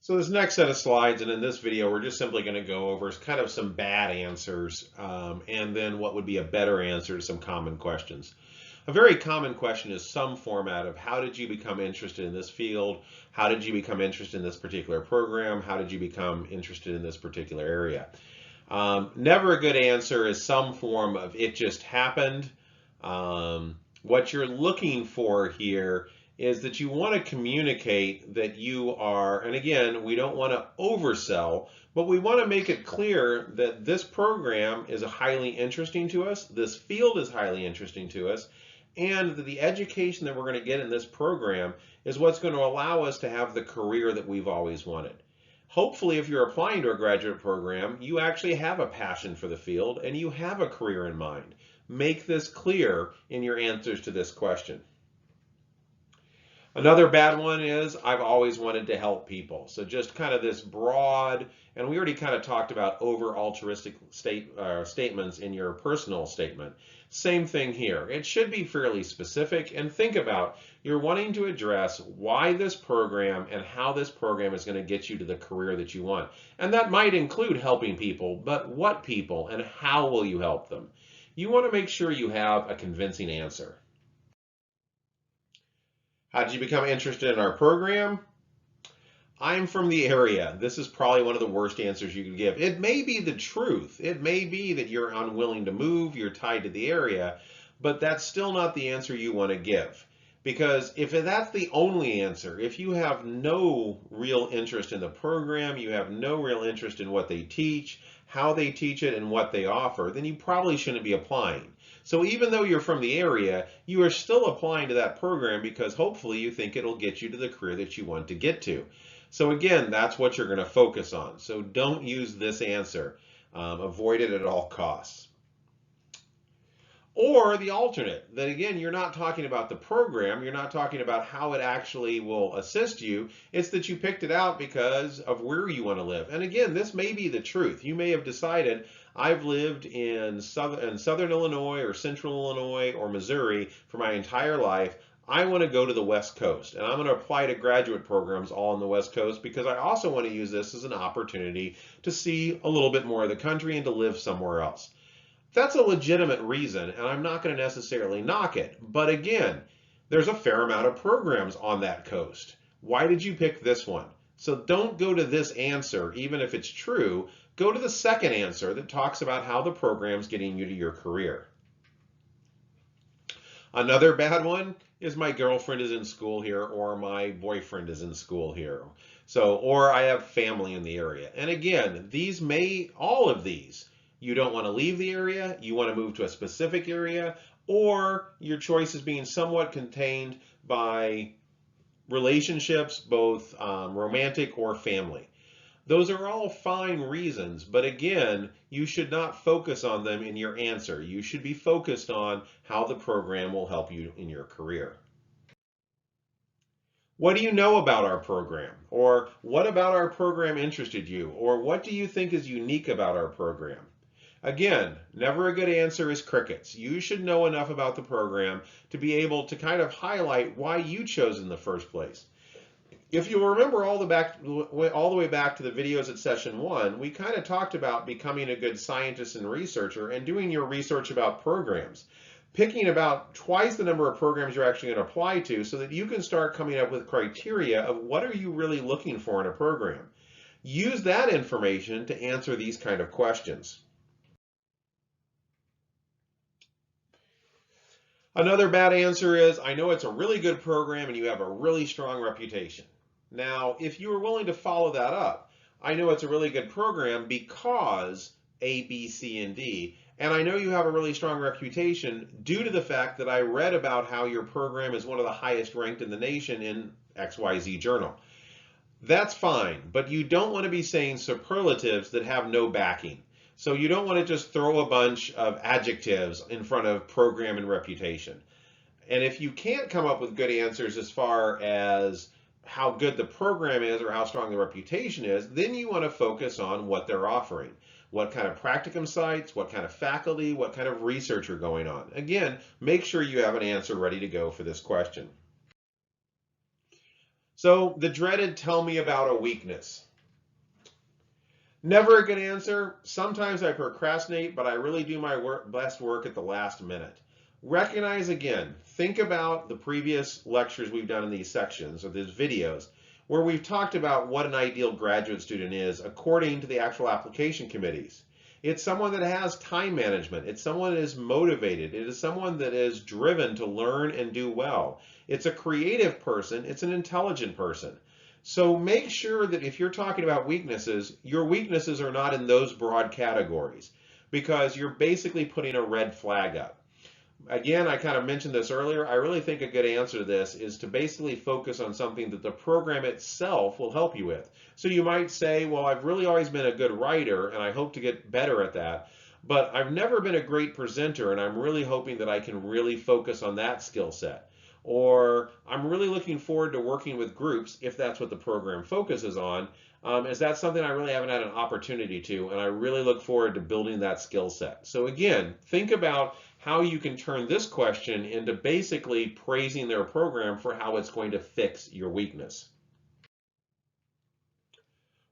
So this next set of slides, and in this video, we're just simply going to go over kind of some bad answers and then what would be a better answer to some common questions. A very common question is some format of how did you become interested in this field? How did you become interested in this particular program? How did you become interested in this particular area? Never a good answer is some form of it just happened. What you're looking for here is that you want to communicate that you are, and again, we don't want to oversell, but we want to make it clear that this program is highly interesting to us, this field is highly interesting to us, and that the education that we're going to get in this program is what's going to allow us to have the career that we've always wanted. Hopefully, if you're applying to a graduate program, you actually have a passion for the field and you have a career in mind. Make this clear in your answers to this question. Another bad one is I've always wanted to help people. So just kind of this broad, and we already kind of talked about over altruistic statements in your personal statement. Same thing here. It should be fairly specific, and think about you're wanting to address why this program and how this program is going to get you to the career that you want. And that might include helping people, but what people and how will you help them? You want to make sure you have a convincing answer. How did you become interested in our program? I'm from the area. This is probably one of the worst answers you could give. It may be the truth. It may be that you're unwilling to move, you're tied to the area, but that's still not the answer you want to give. Because if that's the only answer, if you have no real interest in the program, you have no real interest in what they teach, how they teach it, and what they offer, then you probably shouldn't be applying. So even though you're from the area, you are still applying to that program because hopefully you think it'll get you to the career that you want to get to. So again, that's what you're going to focus on. So don't use this answer. Avoid it at all costs. Or the alternate, that again, you're not talking about the program, you're not talking about how it actually will assist you, it's that you picked it out because of where you want to live. And again, this may be the truth. You may have decided, I've lived in southern Illinois or central Illinois or Missouri for my entire life. I want to go to the West Coast, and I'm going to apply to graduate programs all on the West Coast because I also want to use this as an opportunity to see a little bit more of the country and to live somewhere else. That's a legitimate reason, and I'm not going to necessarily knock it. But again, there's a fair amount of programs on that coast. Why did you pick this one? So don't go to this answer, even if it's true. Go to the second answer that talks about how the program's getting you to your career. Another bad one is my girlfriend is in school here, or my boyfriend is in school here. Or I have family in the area. And again, all of these, you don't want to leave the area, you want to move to a specific area, or your choice is being somewhat contained by relationships, both romantic or family. Those are all fine reasons, but again, you should not focus on them in your answer. You should be focused on how the program will help you in your career. What do you know about our program? Or what about our program interested you? Or what do you think is unique about our program? Again, never a good answer is crickets. You should know enough about the program to be able to kind of highlight why you chose in the first place. If you remember all the way back to the videos at session 1, we kind of talked about becoming a good scientist and researcher and doing your research about programs. Picking about twice the number of programs you're actually going to apply to so that you can start coming up with criteria of what are you really looking for in a program. Use that information to answer these kind of questions. Another bad answer is, I know it's a really good program and you have a really strong reputation. Now, if you are willing to follow that up, I know it's a really good program because A, B, C, and D, and I know you have a really strong reputation due to the fact that I read about how your program is one of the highest ranked in the nation in XYZ journal. That's fine, but you don't want to be saying superlatives that have no backing. So you don't want to just throw a bunch of adjectives in front of program and reputation. And if you can't come up with good answers as far as how good the program is or how strong the reputation is, then you want to focus on what they're offering. What kind of practicum sites, what kind of faculty, what kind of research are going on. Again, make sure you have an answer ready to go for this question. So the dreaded tell me about a weakness. Never a good answer. Sometimes I procrastinate, but I really do my best work at the last minute. Recognize again, think about the previous lectures we've done in these sections or these videos where we've talked about what an ideal graduate student is according to the actual application committees. It's someone that has time management. It's someone that is motivated. It is someone that is driven to learn and do well. It's a creative person. It's an intelligent person. So make sure that if you're talking about weaknesses, your weaknesses are not in those broad categories because you're basically putting a red flag up. Again, I kind of mentioned this earlier. I really think a good answer to this is to basically focus on something that the program itself will help you with. So you might say, well, I've really always been a good writer and I hope to get better at that, but I've never been a great presenter and I'm really hoping that I can really focus on that skill set. Or I'm really looking forward to working with groups if that's what the program focuses on, as that's something I really haven't had an opportunity to, and I really look forward to building that skill set. So again, think about how you can turn this question into basically praising their program for how it's going to fix your weakness.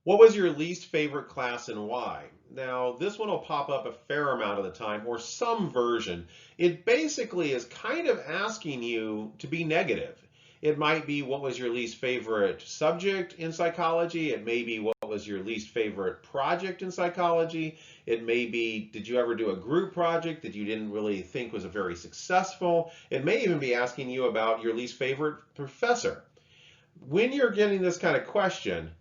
What was your least favorite class and why? Now, this one will pop up a fair amount of the time, or some version. It basically is kind of asking you to be negative. It might be what was your least favorite subject in psychology. It may be what was your least favorite project in psychology. It may be, did you ever do a group project that you didn't really think was very successful? It may even be asking you about your least favorite professor. When you're getting this kind of question,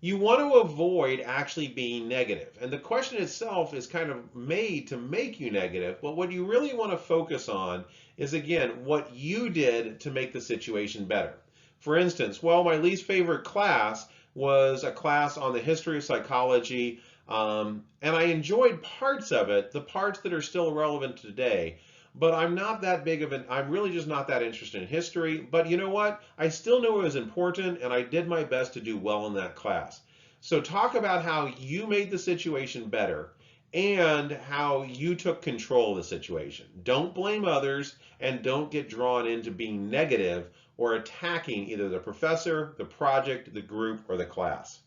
you want to avoid actually being negative. And the question itself is kind of made to make you negative, but what you really want to focus on is, again, what you did to make the situation better. For instance, well, my least favorite class was a class on the history of psychology, and I enjoyed parts of it, the parts that are still relevant today, but I'm not that big of I'm really just not that interested in history. But you know what? I still knew it was important and I did my best to do well in that class. So talk about how you made the situation better and how you took control of the situation. Don't blame others and don't get drawn into being negative or attacking either the professor, the project, the group, or the class.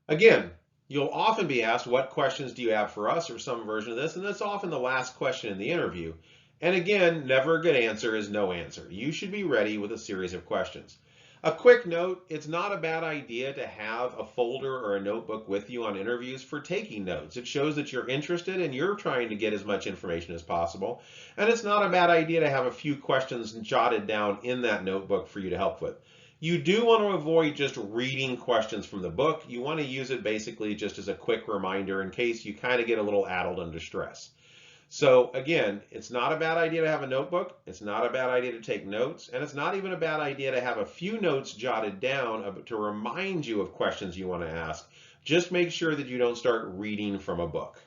Again, you'll often be asked, what questions do you have for us, or some version of this, and that's often the last question in the interview. And again, never a good answer is no answer. You should be ready with a series of questions. A quick note, it's not a bad idea to have a folder or a notebook with you on interviews for taking notes. It shows that you're interested and you're trying to get as much information as possible. And it's not a bad idea to have a few questions jotted down in that notebook for you to help with. You do want to avoid just reading questions from the book. You want to use it basically just as a quick reminder in case you kind of get a little addled under stress. So again, it's not a bad idea to have a notebook. It's not a bad idea to take notes. And it's not even a bad idea to have a few notes jotted down to remind you of questions you want to ask. Just make sure that you don't start reading from a book.